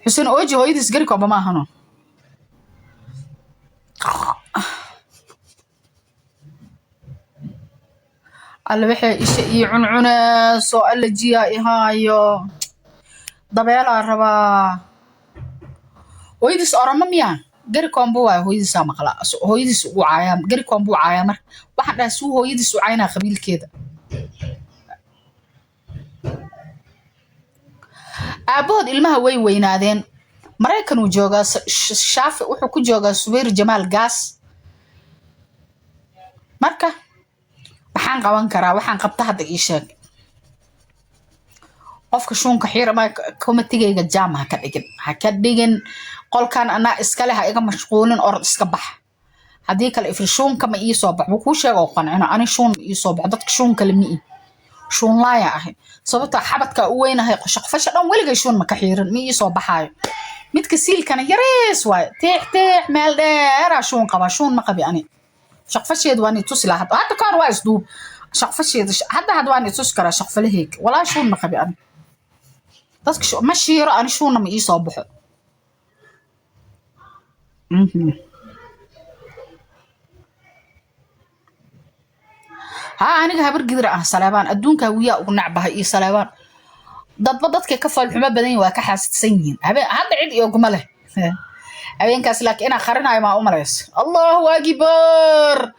حسين اوجي هويديس قري كوبا ما هنو alla waxay isha iyo cuncuneeso alla jiyaa ihaayo dabeelaa rabaa hooyadiis orama miyaa gari koombo waay hooyadiisaa maqla hooyadiis uu caayaa gari koombo uu caayaa marka waxaan dhahay suu hooyadiis u caynaa qabiilkeeda aabahood ilmaha way weynaadeen maraykan uu joogaa shaafi wuxuu ku joogaa subayr jamaal gaas marka waxaan qaban karaa waxaan qabta hadda ii sheeg qofka shuunka xiirama komitigayga jaam ha ka dhigin qolkan anaa iskale ha iga mashquulin orod iska bax haddii kale ifri shuunka ma ii soo bax wuu kuu sheega oo qancino ani shuun ma ii soo baxo dadka shuun kale ma ii shuun laaya ahay sababta xabadka u weynahay shaqfasha dhan weligay shuun ma ka xiirin ma ii soo baxaayo midka siilkana yarees waayo teex meel dheeraa shuun qabaa shuun ma qabi ani shaqfasheed waan i tusi lahaa hadda kaan waa isduub shaqfasheeda hadda waan i tusi karaa shaqfalaheyg walaa shuun ma qabi ani dadka ma shiiro ani shuunna ma ii soo baxo ها أنا هبر قدر سلابان أدونك ويا ونعبها إيه سلابان ضد كفل حما بدني وكحاس سنين هذا عيد يوم له هبين كاس لك أنا خرنا مع أمريس الله أكبر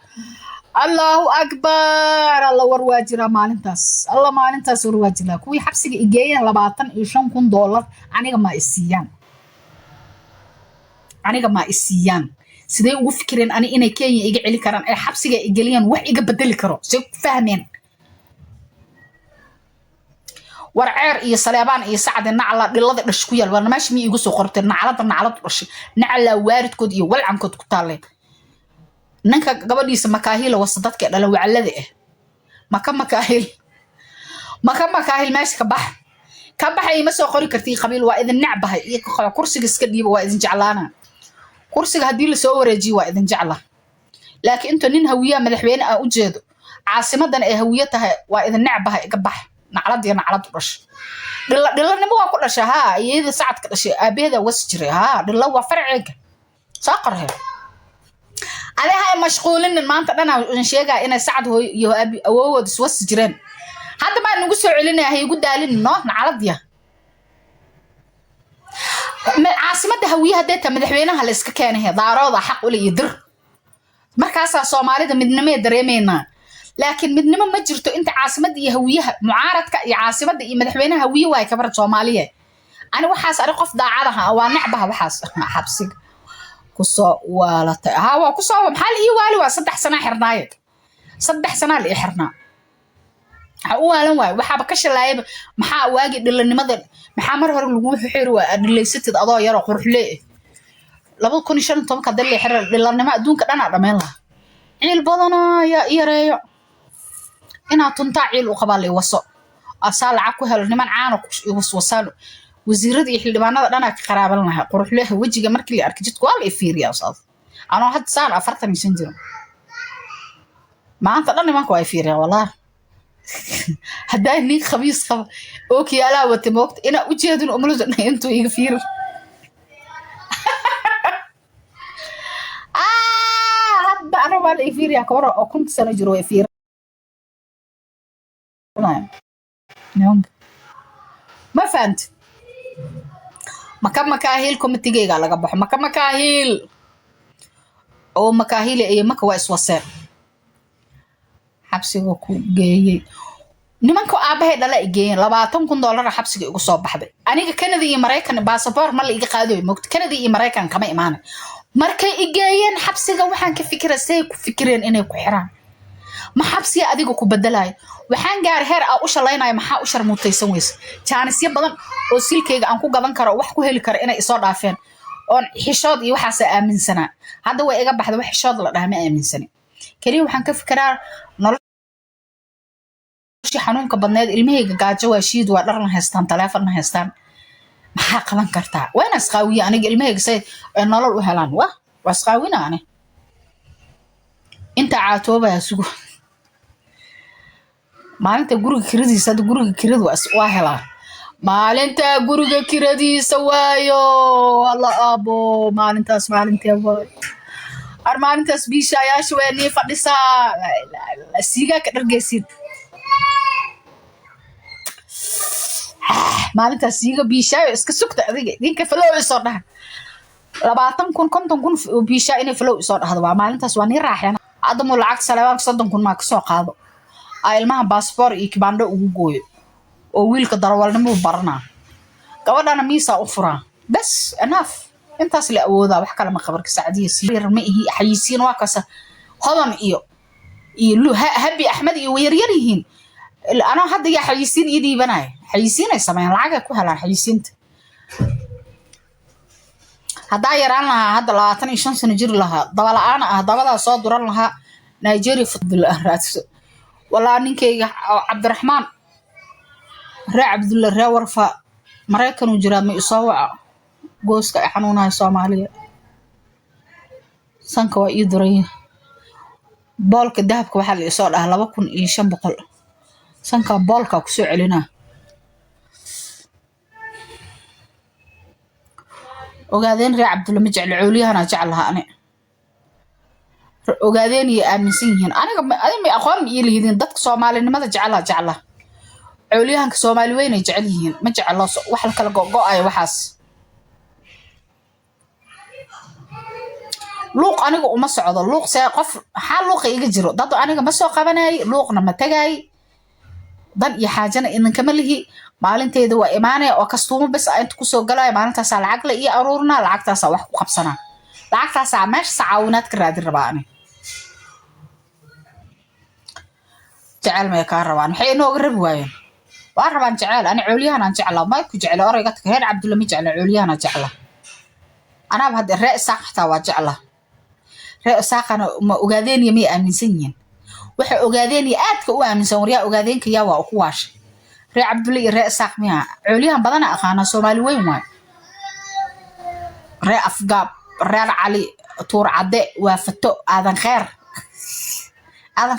الله أكبر الله ورواجرا ما ننتس الله ما ننتس ورواجرا كوي حبسك إجايا لبعضن إيشان كون دولار أنا ما إسيان أنا ما إسيان sidee ugu fikireen ani inay Kenya iga celi karaan ay xabsiga igaliyaan wax iga bedeli karo si fahmeen warceer iyo saleebaan iyo sacad nacla dhilada dhash ku yaal war maashi mi igu soo qortay naclada dhash nacla waaridkood iyo walcankood ku taaleen ninka gabadhiisa makaahil wasa dadka dhala wacalada ah makaahil maashi ka baxay ma soo qori kartii qabiil waa idin nacbahay iyo kursiga iska dhiiba waa idin jeclaana kursiga hadii la soo wareejiyo waa idin jecla laakiin inta nin hawiya madaxweyne ah u jeedo caasimadan ay hawiya tahay waa idin nacbaha iga bax naclad dhash dhilanimo waa ku dhashay ha iyada sacad ka dhashay aabeeda was jiray ha dhilla waa farciga soo qarhay aleha ay mashquulin maanta dhan aan sheegaa inay sacad iyo abi awood was jireen hadda ma nagu soo celinahay igu daalin nacladiya caasimada hawiyaha deeta madaxweynaha la iska keenay daarooda xaq u leeyahay dir markaas Soomaalida midnimo dareemeena laakiin midnimo ma jirto inta caasimada iyo hawiyaha mucaaradka iyo caasimada iyo madaxweynaha hawiyo way ka bar Soomaaliyeed ani waxaas ari qof daacadaha waa nacbaha waxaas xabsiga ku soo waalata waa ku soo maxal iyo waali waa 3 sano xirnaayad 3 sano la xirnaa waalan waay waxaba ka shalaayay maxaa waagi dhilanimada maxaa mar hore lagu xiro waa dhilaysatid adoo yar oo qurxle 2015 ka dalay xiro dhilanimo adduunka dhan dhameen la ciil badana ya yareeyo ina tunta ciil u qabaalay waso asal ku helo niman caano waswasan wasiirada iyo xildhibaanada dhan ka qaraabalnahay qurxle wajiga markii la arkay jidku waa la fiiriyaa saas ana had saan 45 jiro maanta dhan nimanku ay fiiriyaa wallahi هداي نيك خبيص اوكي لا وتموقت انا وجهدن املوز انتو يغفير هدا انا ما يفير يا كورا او كنت سنه جرو يفير ما فهمت مكاهيل كوميتيغا laga baxo makaahil oo makaahil ay maka waa iswaseen xabsiga ku geeyay nimanka aabahay dhala igeen $20,000 xabsiga ugu soo baxday aniga Canada iyo Mareykan passport ma la iga qaaday moogta Canada iyo Mareykan kama imaan markay igeeyeen xabsiga waxaan ka fikiray ku fikireen inay ku xiraan ma xabsiga adiga ku bedelaay waxaan gaar heer u shalaynay maxaa u sharmutaysan weys jaanisyo badan oo silkeyga aan ku gadan karo wax ku heli karo inay soo dhaafeen oon xishood iyo waxaas aaminsanaa hadda way iga baxday wax xishood la dhahay ma aaminsani kaliya waxaan ka fikiraa xanuunka badneed ilmahayga gaajo waa shiid waa dharna haystaan telefoon haystaan maxaa qaban kartaa waana isqaawiye aniga ilmahayga say nolol u helaan waa isqaawinaane inta caatooba sugo maalinta guriga kiradiisa guriga kiradu waa helaa maalinta guriga kiradiisa waayo alla aabo maalintaas maalintii waayo maalintaas biishayaasha waa nii fadhisaa siigaa ka dhargeysid maalintaas siiga biishaayo iska sugta adiga ninka flow isoo dhaha 20,000 50,000 biishaa inay flow isoo dhahdo waa maalintaas waa nii raaxeen hadda mu lacag salaam 30,000 ma ka soo qaado ilmaha passport iyo kibando ugu gooyo oo wiilka darawalnimo barana gabadhana miisa u furaa bas enough intaas la awoodaa wax kale ma qabarka saacadiya siir ma ihi xayisiin waa kaasa hodan iyo habi axmed iyo weeryar yihiin ana hadda ya xayisiin ii dhiibanay xayisiin ay sameeyaan lacag ku helaan xayisiinta hadaa yaraan lahaa hadda 25 sano jir lahaa dabala aan dabada soo duran lahaa Nigeria football raadso والله نينكيغا عبد الرحمن راه عبد الله راه ورفا مريكان وجرا ما يسوع غوسكا حنونها Soomaaliya sanka waa ii duray boolka dahabka waxa la soo dhahay 2,500 sanka boolka ku soo celina ogaadeen ree Cabdulla ma jecel cooliyahana jeclaha ani ogaadeen iyo aaminsan yihiin aniga ma aqoon iyo leedin dadka Soomaalinimada jecla cooliyahanka Soomaali weyn ay jecel yihiin ma jeclo wax kala go'ay waxaas luuq aniga uma socdo luuq say qof xal luuq iga jiro dad aniga ma soo qabanay luuqna ma tagay dan iyo xaajana in kama lihi maalinteeda waa iimaanay oo kastuumo bas inta ku soo galay maalintaas lacag la iyo aruurna lacagtaas wax ku qabsana lacagtaas meesh saawinaad ka raadin rabaani jecel ma ka rabaan waxay inoo rab waayeen waa rabaan jecel ani cooliyahana jeclaa ma ku jecel orayga reer Cabdulla ma jecel cooliyahana jeclaa ana hadda reer saaqta waa jeclaa reer saaqana ma ogaadeen yimay aaminsan yihiin waxa ogaadeen aadka u aaminsan wariya ogaadeenka yaa waa ku waashay reer Cabdulla iyo reer saaq miya cooliyahan badana aqaana Soomaali weyn waay reer afgaab reer cali tuur cade waa fato aadan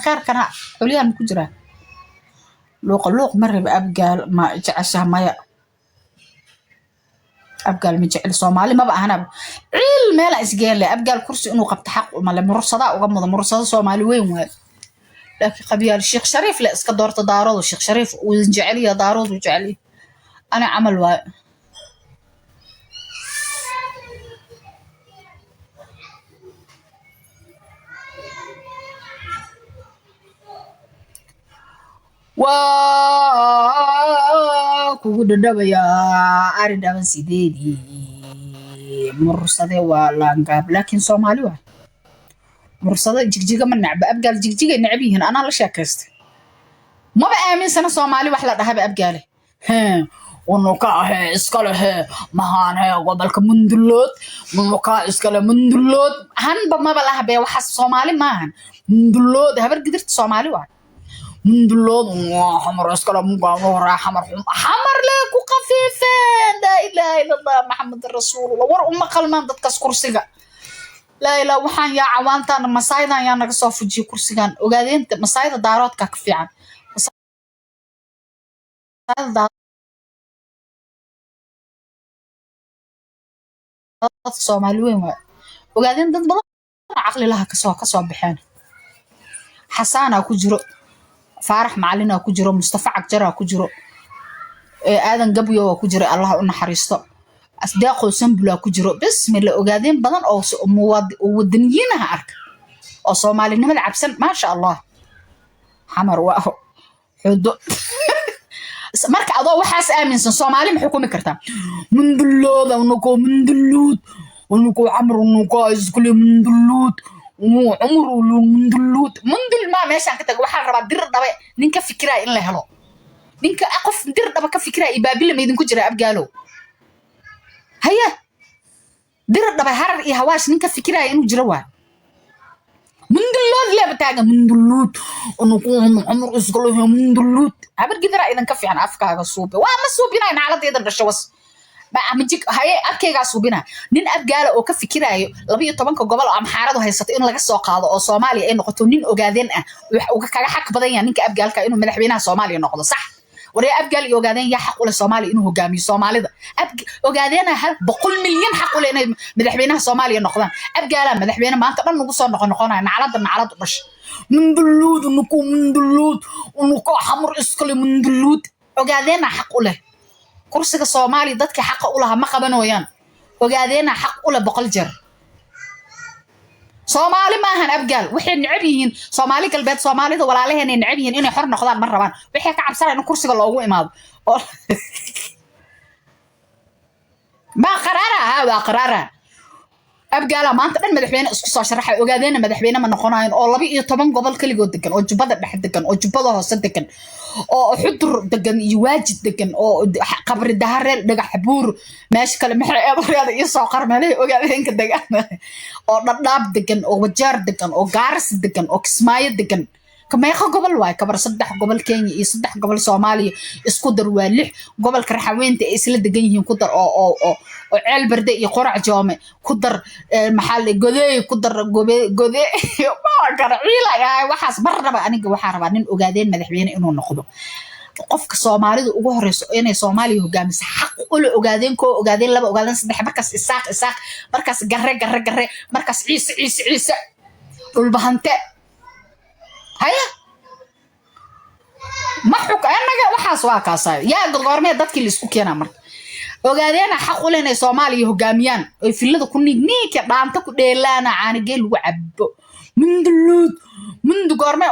kheer kana cooliyahan ku jira luuq marib abgaal ma jeceshaha maya abgaal ma jecel Soomaali ma baahna ciil meel isgeen leh abgaal kursi inuu qabto xaq uma leh mursada uga mudo mursada Soomaali weyn waay laakiin qabiyaal Sheekh Shariif la iska doorto daarado Sheekh Shariif uu jecel yahay daarado jecel ana amal waay kugu dhadhabaya ari dhaban sideedii mursade waa laangaab laakiin Soomaali waa mursade jigjiga ma nacba abgaal jigjiga nacbihiin ana la sheekaystay ma ba aaminsana Soomaali wax la dhahay abgaale unuka iskale mahaan gobolka Mundullood iskale Mundullood hanba ma balaha bee waxa Soomaali maahan Mundullood habar gidirta Soomaali waa Mundullood حمر اسكلا مغا حمر لك وخفيفين لا اله الا الله محمد رسول الله ور قلمان ددكاس كرسيغا لا اله waxaan yaa cawaantan masaydan yaa naga soo fujiyo kursigan ogaadeen masayda daaroodka ka fiican Soomaali weyn waa ogaadeen dad badan aqli laha ka soo baxeen xasaana ku jiro فارح معلنا كجرو مصطفى عجرا كجرو آدم قبيو كجرو الله نحرسته أصدقاء سنبلا كجرو بس من اللي أقادين بدن أو ودنيينها أرك أو صومالي نمل عبسن ما شاء الله حمر واهو حدو مرك أضاء وحاس آمن صومالي محكومة كرتا من دلود ونكو من دلود ونكو عمر ونكو كل من دلود وعمر من دلود ما ماشي أنت waxaan rabaa dir dhabe ninka fikira in la helo ninka qof dir dhaba ka fikira ibaabil ma idin ku jira abgaalo haya dir dhaba harar iyo hawaash ninka fikira inuu jiro waa من دلود لا بتاعه من دلود ونكون عمر اسقله من دلود habar gidara idan ka fiican afkaaga suubi waa ma suubinayna xaaladeeda dhashawas majik haye arkayga suubina nin abgaala oo ka fikiraayo 12 gobol oo amxaaradu haysato in laga soo qaado oo Soomaaliya ay noqoto nin ogaadeen ah wax uga kaga xaq badan yahay ninka abgaalka inuu madaxweynaha Soomaaliya noqdo sax وري أبقال يوجادين يحق ولا سومالي إنه هجامي سومالي ده وجادين هل بقول مليون حق ولا إنه مدحبينها سومالي النقدان أبقال مدحبينها ما أنت أنا نقص نقنا نعرض بش من دلود ونكو من دلود ونكو حمر إسكالي من دلود وجادين حق ولا كرسي الصومالي ضدك حق ولا ما قبنا ويان وجادين حق ولا بقول جر صومالي ما هن أبقال وحين نعبيهن صومالي كالبيت صومالي ولا عليهن نعبيهن إني حر نقدان مرة بان وحين كعب سرع إنه كرسي الله هو إمام ما قرارها هذا قرارها أبقال ما أنت من مدحبين اسكو شرحه وقادين مدحبين من نقناين أو لبي طبعا قبل كل جود دكان أو جبادة بحد دكان أو جبادة هوسد دكان أو حضر دكان يواجد دكان أو قبر الدهر دقة حبور ماشي كلام حريق هذا يسوع قرمله وقادين كدكان أو نطلب دكان أو وجار دكان أو جارس دكان أو كسماية دكان كما يخو قبل واي كبر صدح قبل كينيا يصدح قبل صومالي اسكودر والح قبل كرحوين تأسيل دقيهم كدر أو عيل بردي يقرع جامع كدر محل جذي كدر جذي ما كان عيلا يا وحاس برا بقى أنا وحاربا نين أجادين مذحبين إنه نأخذه قفك صومالي وجهرس إني صومالي وجامس حق كل أجادين كو أجادين لبا أجادين صدح مركز إساق مركز جرة مركز عيس والبهنتة هيا ما حق أنا وحاس واقع يا قرمي دتك اللي سكوك أنا مر وقاعدين حق لنا سومالي هجاميان في اللي كوني نيك دانتك ديلانا عن جيل وعب من دلود من قرمي